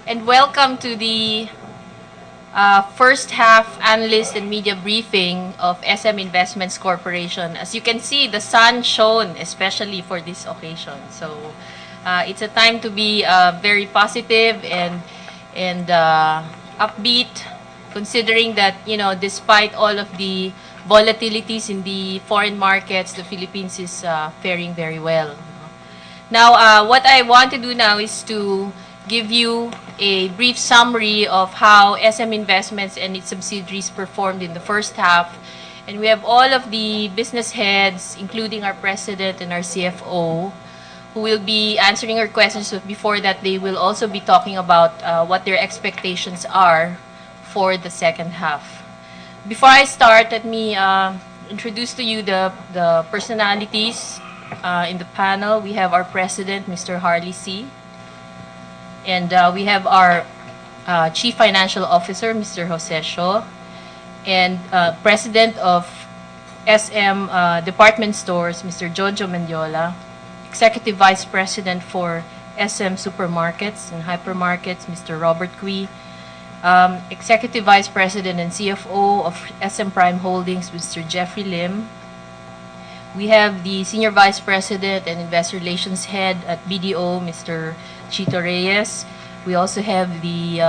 And welcome to the first half analyst and media briefing of SM Investments Corporation. As you can see, the sun shone especially for this occasion. So it's a time to be very positive and upbeat, considering that, you know, despite all of the volatilities in the foreign markets, the Philippines is faring very well. Now, what I want to do now is to give you a brief summary of how SM Investments and its subsidiaries performed in the first half. And we have all of the business heads, including our president and our CFO, who will be answering our questions. But before that, they will also be talking about what their expectations are for the second half. Before I start, let me introduce to you the personalities in the panel. We have our president, Mr. Harley C. And we have our Chief Financial Officer, Mr. Jose Shaw, and President of SM Department Stores, Mr. Jojo Mendiola, Executive Vice President for SM Supermarkets and Hypermarkets, Mr. Robert Cui, Executive Vice President and CFO of SM Prime Holdings, Mr. Jeffrey Lim. We have the Senior Vice President and Investor Relations Head at BDO, Mr. Chito Reyes. We also have the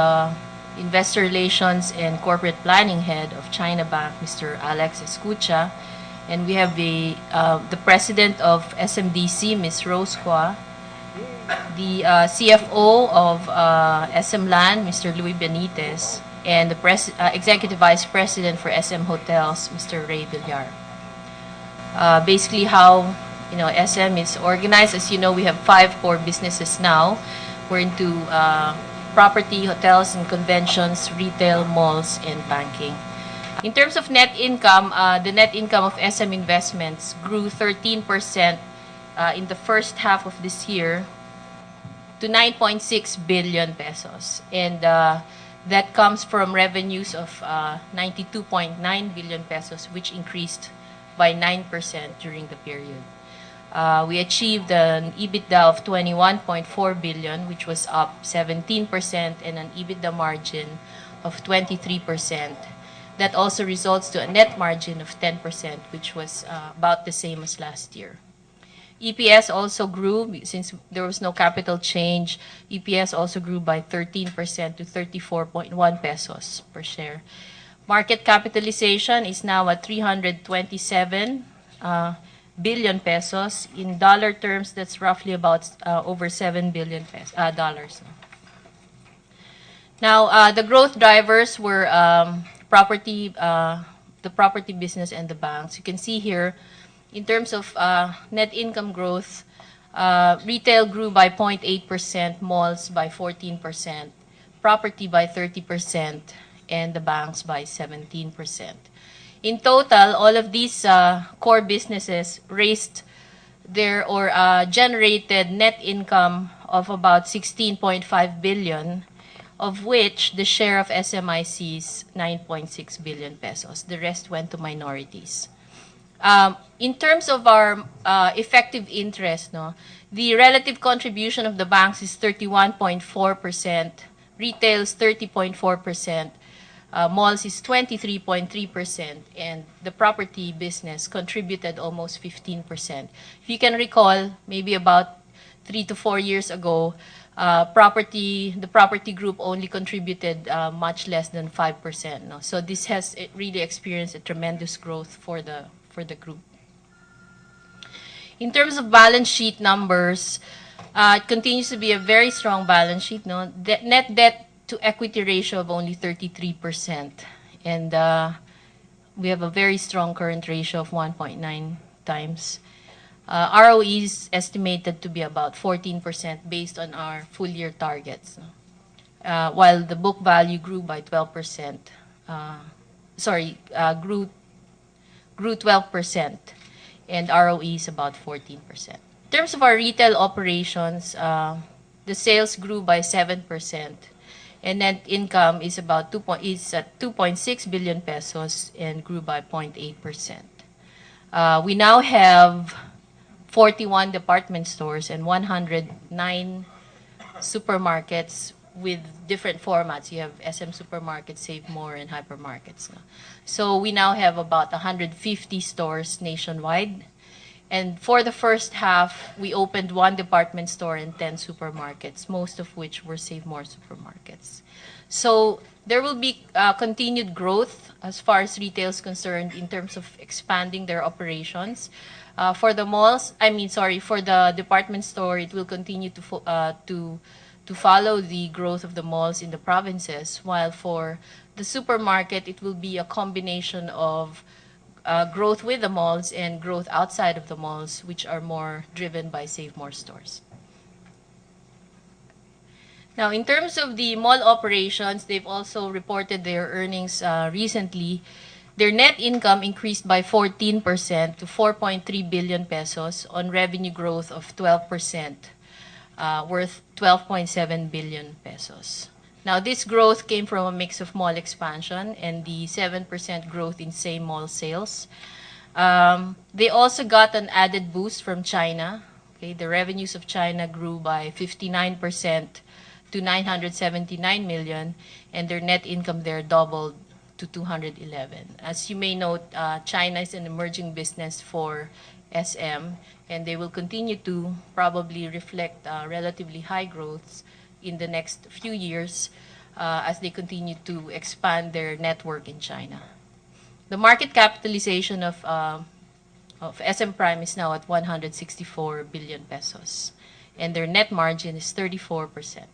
Investor Relations and Corporate Planning Head of China Bank, Mr. Alex Escucha. And we have the President of SMDC, Ms. Rose Hua. The CFO of SM Land, Mr. Louis Benitez. And the Executive Vice President for SM Hotels, Mr. Ray Villar. Basically how, you know, SM is organized. As you know, we have 5 core businesses now. We're into property, hotels and conventions, retail, malls, and banking. In terms of net income, the net income of SM Investments grew 13% in the first half of this year to 9.6 billion pesos. And that comes from revenues of 92.9 billion pesos, which increased by 9% during the period. We achieved an EBITDA of 21.4 billion, which was up 17%, and an EBITDA margin of 23%. That also results to a net margin of 10%, which was about the same as last year. EPS also grew, since there was no capital change. EPS also grew by 13% to 34.1 pesos per share. Market capitalization is now at 327 billion pesos. In dollar terms, that's roughly about over $7 billion dollars. Now, the growth drivers were the property business and the banks. You can see here, in terms of net income growth, retail grew by 0.8%, malls by 14%, property by 30%, and the banks by 17%. In total, all of these core businesses raised generated net income of about 16.5 billion, of which the share of SMIC is 9.6 billion pesos. The rest went to minorities. In terms of our effective interest, the relative contribution of the banks is 31.4%, retail is 30.4%, malls is 23.3%, and the property business contributed almost 15%. If you can recall, maybe about 3 to 4 years ago, the property group only contributed much less than 5%. So this has really experienced a tremendous growth for the group. In terms of balance sheet numbers, it continues to be a very strong balance sheet. Net debt to equity ratio of only 33%. And we have a very strong current ratio of 1.9 times. ROE is estimated to be about 14% based on our full year targets. While the book value grew by 12%. Grew 12%, and ROE is about 14%. In terms of our retail operations, the sales grew by 7%, And net income is about is at 2.6 billion pesos and grew by 0.8%. We now have 41 department stores and 109 supermarkets with different formats. You have SM Supermarkets, Save More, and hypermarkets. No? So we now have about 150 stores nationwide. And for the first half, we opened 1 department store and 10 supermarkets, most of which were Save More supermarkets. So there will be continued growth as far as retail is concerned in terms of expanding their operations. For the malls, for the department store, it will continue to follow the growth of the malls in the provinces, while for the supermarket, it will be a combination of growth with the malls and growth outside of the malls, which are more driven by Save More stores. Now, in terms of the mall operations, they've also reported their earnings recently. Their net income increased by 14% to 4.3 billion pesos on revenue growth of 12%, worth 12.7 billion pesos. Now, this growth came from a mix of mall expansion and the 7% growth in same mall sales. They also got an added boost from China. Okay, the revenues of China grew by 59% to 979 million, and their net income there doubled to 211. As you may note, China is an emerging business for SM, and they will continue to probably reflect relatively high growths in the next few years as they continue to expand their network in China. The market capitalization of SM Prime is now at 164 billion pesos, and their net margin is 34%.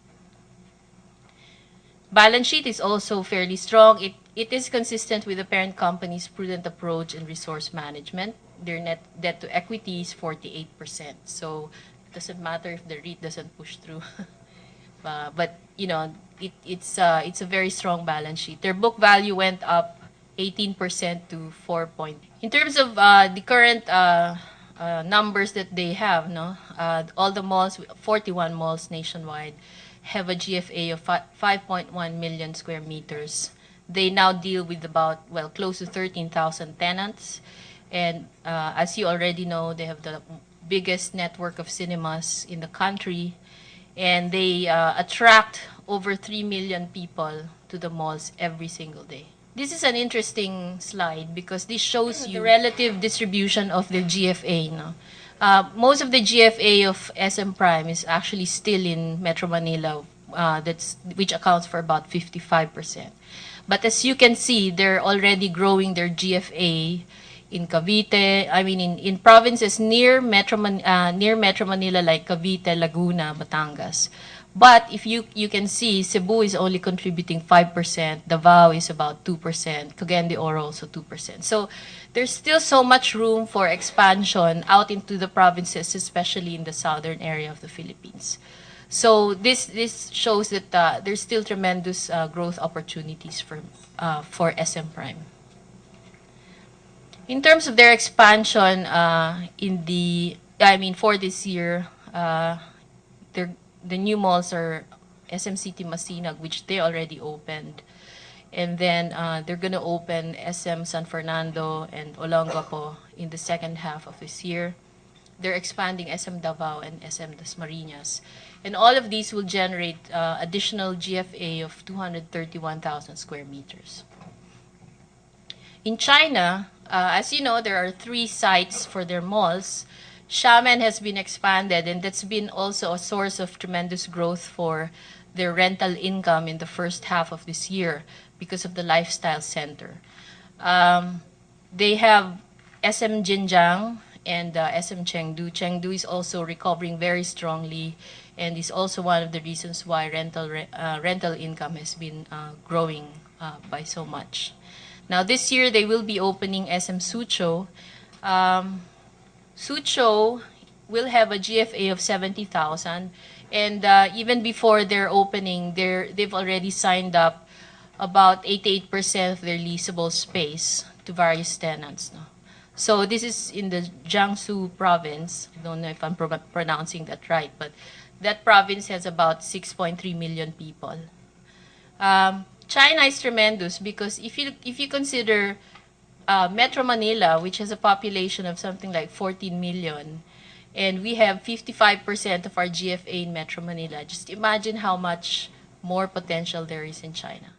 Balance sheet is also fairly strong. It is consistent with the parent company's prudent approach in resource management. Their net debt to equity is 48%. So it doesn't matter if the REIT doesn't push through. But you know, it's a very strong balance sheet. Their book value went up 18% to 4 point. In terms of the current numbers that they have, all the malls, 41 malls nationwide, have a GFA of 5.1 million square meters. They now deal with about, close to 13,000 tenants. And as you already know, they have the biggest network of cinemas in the country. And they attract over 3 million people to the malls every single day. This is an interesting slide because this shows you the relative distribution of the GFA. Most of the GFA of SM Prime is actually still in Metro Manila, which accounts for about 55%. But as you can see, they're already growing their GFA in Cavite. In provinces near Metro Manila like Cavite, Laguna, Batangas. But if you can see, Cebu is only contributing 5%, Davao is about 2%, Cagayan de Oro also 2%. So there's still so much room for expansion out into the provinces, especially in the southern area of the Philippines. So this shows that there's still tremendous growth opportunities for SM Prime. In terms of their expansion for this year, the new malls are SM City Masinag, which they already opened. And then they're going to open SM San Fernando and Olongapo in the second half of this year. They're expanding SM Davao and SM Dasmariñas. And all of these will generate additional GFA of 231,000 square meters. In China, as you know, there are 3 sites for their malls. Xiamen has been expanded, and that's been also a source of tremendous growth for their rental income in the first half of this year because of the lifestyle center. They have SM Jinjiang and SM Chengdu. Chengdu is also recovering very strongly and is also one of the reasons why rental income has been growing by so much. Now this year they will be opening SM Suzhou. Suzhou will have a GFA of 70,000, and even before their opening, they've already signed up about 88% of their leasable space to various tenants. So this is in the Jiangsu province. I don't know if I'm pronouncing that right, but that province has about 6.3 million people. China is tremendous because if you consider Metro Manila, which has a population of something like 14 million, and we have 55% of our GFA in Metro Manila, just imagine how much more potential there is in China.